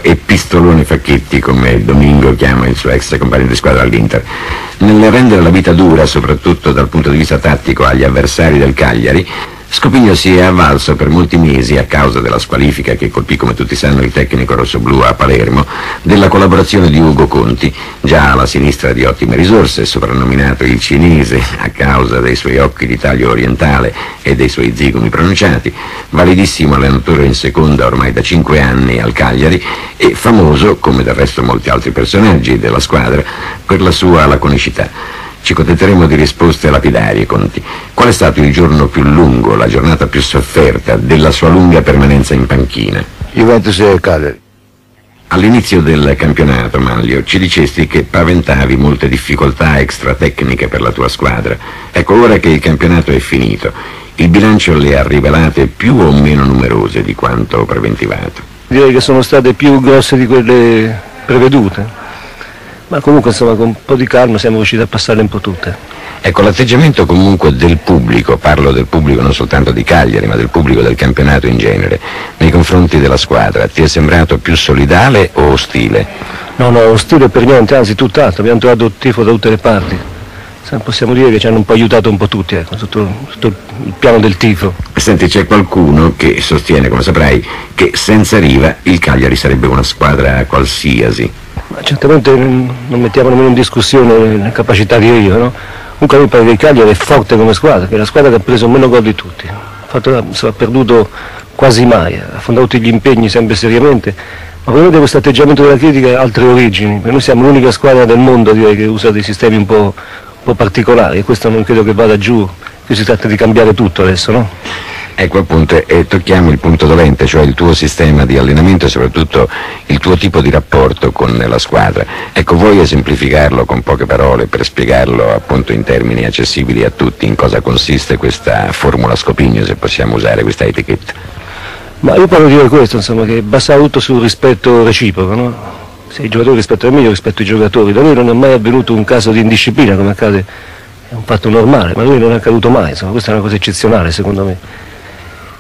e Pistolone Facchetti, come Domingo chiama il suo ex compagno di squadra all'Inter. Nel rendere la vita dura, soprattutto dal punto di vista tattico, agli avversari del Cagliari, Scopigno si è avvalso per molti mesi, a causa della squalifica che colpì, come tutti sanno, il tecnico rossoblu a Palermo, della collaborazione di Ugo Conti, già alla sinistra di ottime risorse, soprannominato il cinese a causa dei suoi occhi di taglio orientale e dei suoi zigomi pronunciati, validissimo allenatore in seconda ormai da 5 anni al Cagliari e famoso, come del resto molti altri personaggi della squadra, per la sua laconicità. Ci contenteremo di risposte lapidarie, Conti. Qual è stato il giorno più lungo, la giornata più sofferta della sua lunga permanenza in panchina? Juventus e Cagliari. All'inizio del campionato, Manlio, ci dicesti che paventavi molte difficoltà extratecniche per la tua squadra. Ecco, ora che il campionato è finito, il bilancio le ha rivelate più o meno numerose di quanto preventivato? Direi che sono state più grosse di quelle prevedute. Ma comunque, insomma, con un po' di calma siamo riusciti a passarle un po' tutte. Ecco, l'atteggiamento comunque del pubblico, parlo del pubblico non soltanto di Cagliari, ma del pubblico del campionato in genere, nei confronti della squadra, ti è sembrato più solidale o ostile? No, ostile per niente, anzi tutt'altro, abbiamo trovato tifo da tutte le parti. Possiamo dire che ci hanno un po' aiutato un po' tutti, ecco, sotto il piano del tifo. Senti, c'è qualcuno che sostiene, come saprai, che senza Riva il Cagliari sarebbe una squadra qualsiasi. Ma certamente non mettiamo nemmeno in discussione le capacità di Riva, no? Comunque a me pare che il Cagliari è forte come squadra, che è la squadra che ha preso meno gol di tutti. Ha perduto quasi mai, ha affrontato tutti gli impegni sempre seriamente, ma probabilmente questo atteggiamento della critica ha altre origini, perché noi siamo l'unica squadra del mondo, direi, che usa dei sistemi un po' particolari, e questo non credo che vada giù, qui si tratta di cambiare tutto adesso, no? Ecco appunto, tocchiamo il punto dolente, cioè il tuo sistema di allenamento e soprattutto il tuo tipo di rapporto con la squadra. Ecco, vuoi esemplificarlo con poche parole per spiegarlo appunto in termini accessibili a tutti, in cosa consiste questa formula Scopigno, se possiamo usare questa etichetta? Ma io posso dire questo, insomma, che basa tutto sul rispetto reciproco, no? Se i giocatori rispettano me, io rispetto i giocatori. Da noi non è mai avvenuto un caso di indisciplina, come accade, è un fatto normale, ma da noi non è accaduto mai, insomma, questa è una cosa eccezionale secondo me.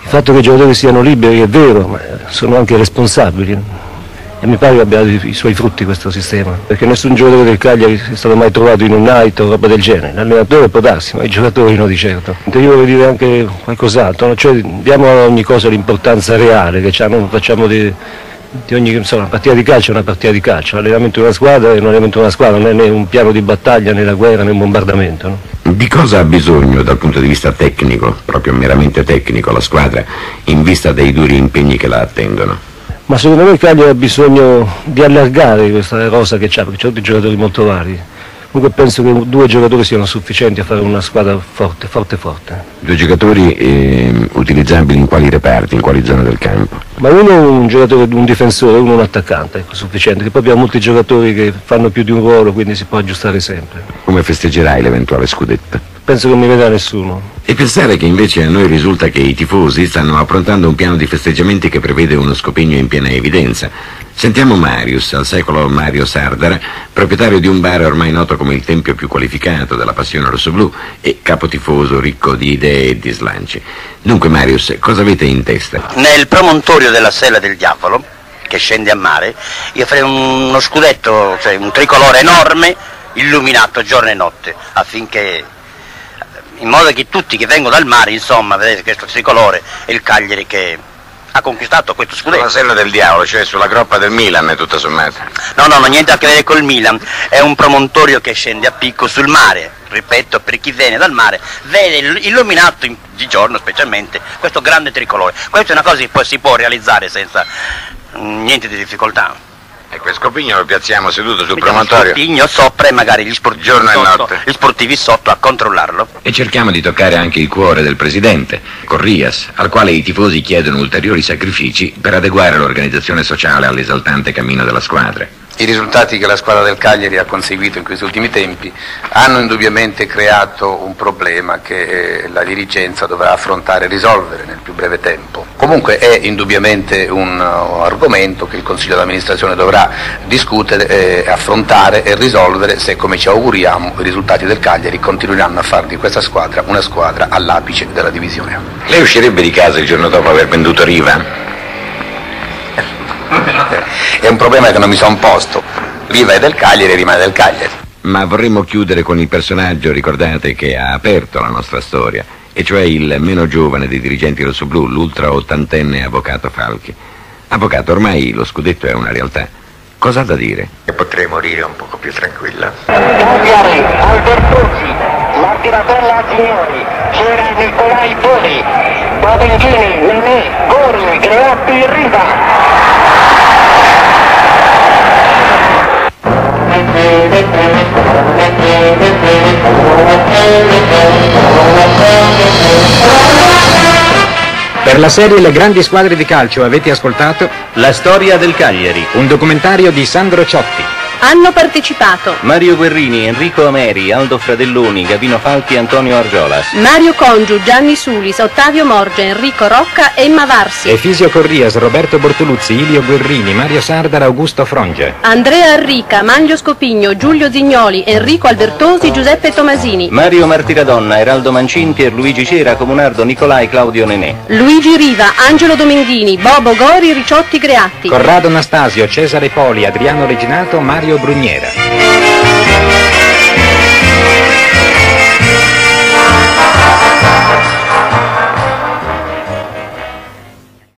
Il fatto che i giocatori siano liberi è vero, ma sono anche responsabili, e mi pare che abbia i suoi frutti questo sistema, perché nessun giocatore del Cagliari è stato mai trovato in un night o roba del genere. L'allenatore può darsi, ma i giocatori no di certo. Io voglio dire anche qualcos'altro, no? Cioè diamo a ogni cosa l'importanza reale che c'ha, non facciamo di ogni, insomma, una partita di calcio è una partita di calcio, l'allenamento di una squadra è un allenamento di una squadra, non è né un piano di battaglia, né la guerra, né un bombardamento, no? Di cosa ha bisogno dal punto di vista tecnico, proprio meramente tecnico, la squadra, in vista dei duri impegni che la attendono? Ma secondo me il Cagliari ha bisogno di allargare questa rosa che c'ha, perché c'è tutti giocatori molto vari. Comunque penso che 2 giocatori siano sufficienti a fare una squadra forte. 2 giocatori utilizzabili in quali reparti, in quali zone del campo? Ma uno è un giocatore, un difensore, uno un attaccante, ecco, sufficiente, che poi abbiamo molti giocatori che fanno più di un ruolo, quindi si può aggiustare sempre. Come festeggerai l'eventuale scudetto? Penso che non mi vedrà nessuno. E pensare che invece a noi risulta che i tifosi stanno approntando un piano di festeggiamenti che prevede uno Scopigno in piena evidenza. Sentiamo Marius, al secolo Mario Sardara, proprietario di un bar ormai noto come il tempio più qualificato della passione rossoblù e capotifoso ricco di idee e di slanci. Dunque Marius, cosa avete in testa? Nel promontorio della Sella del Diavolo, che scende a mare, io farei uno scudetto, cioè un tricolore enorme, illuminato giorno e notte, affinché, in modo che tutti che vengono dal mare, insomma, vedete questo tricolore è il Cagliari che ha conquistato questo scudetto. La Sella del Diavolo, cioè sulla groppa del Milan, tutto sommato. No, niente a che vedere col Milan, è un promontorio che scende a picco sul mare, ripeto, per chi viene dal mare, vede illuminato di giorno specialmente questo grande tricolore. Questa è una cosa che poi si può realizzare senza niente di difficoltà. E quel Scopigno lo piazziamo seduto sul promontorio? Scopigno sopra e magari gli sportivi sotto a controllarlo. E cerchiamo di toccare anche il cuore del presidente, Corrias, al quale i tifosi chiedono ulteriori sacrifici per adeguare l'organizzazione sociale all'esaltante cammino della squadra. I risultati che la squadra del Cagliari ha conseguito in questi ultimi tempi hanno indubbiamente creato un problema che la dirigenza dovrà affrontare e risolvere nel più breve tempo. Comunque è indubbiamente un argomento che il Consiglio d'amministrazione dovrà discutere, affrontare e risolvere se, come ci auguriamo, i risultati del Cagliari continueranno a far di questa squadra una squadra all'apice della divisione. Lei uscirebbe di casa il giorno dopo aver venduto Riva? È un problema che non mi sono posto. Riva è del Cagliari e rimane del Cagliari. Ma vorremmo chiudere con il personaggio, ricordate, che ha aperto la nostra storia, e cioè il meno giovane dei dirigenti rossoblù, l'ultra ottantenne avvocato Falchi. Avvocato, ormai lo scudetto è una realtà. Cosa ha da dire? E potrei morire un poco più tranquilla. Cagliari, Albertuzzi, Martinatella Signori, c'era Nicolai Poli, Babenghini, Nenè, Gori, Greatti, Riva. Per la serie Le grandi squadre di calcio avete ascoltato La storia del Cagliari. un documentario di Sandro Ciotti. Hanno partecipato Mario Guerrini, Enrico Ameri, Aldo Fradelloni, Gavino Falchi, Antonio Argiolas. Mario Congiu, Gianni Sulis, Ottavio Morge, Enrico Rocca, Emma Varsi, Efisio Corrias, Roberto Bortoluzzi, Ilio Guerrini, Mario Sardara, Augusto Frongia. Andrea Arrica, Manlio Scopigno, Giulio Zignoli, Enrico Albertosi, Giuseppe Tomasini, Mario Martiradonna, Eraldo Mancin, Pierluigi Cera, Comunardo Nicolai, Claudio Nenè. Luigi Riva, Angelo Domenghini, Bobo Gori, Riciotti Greatti. Corrado Anastasio, Cesare Poli, Adriano Reginato, Mario Bruniera.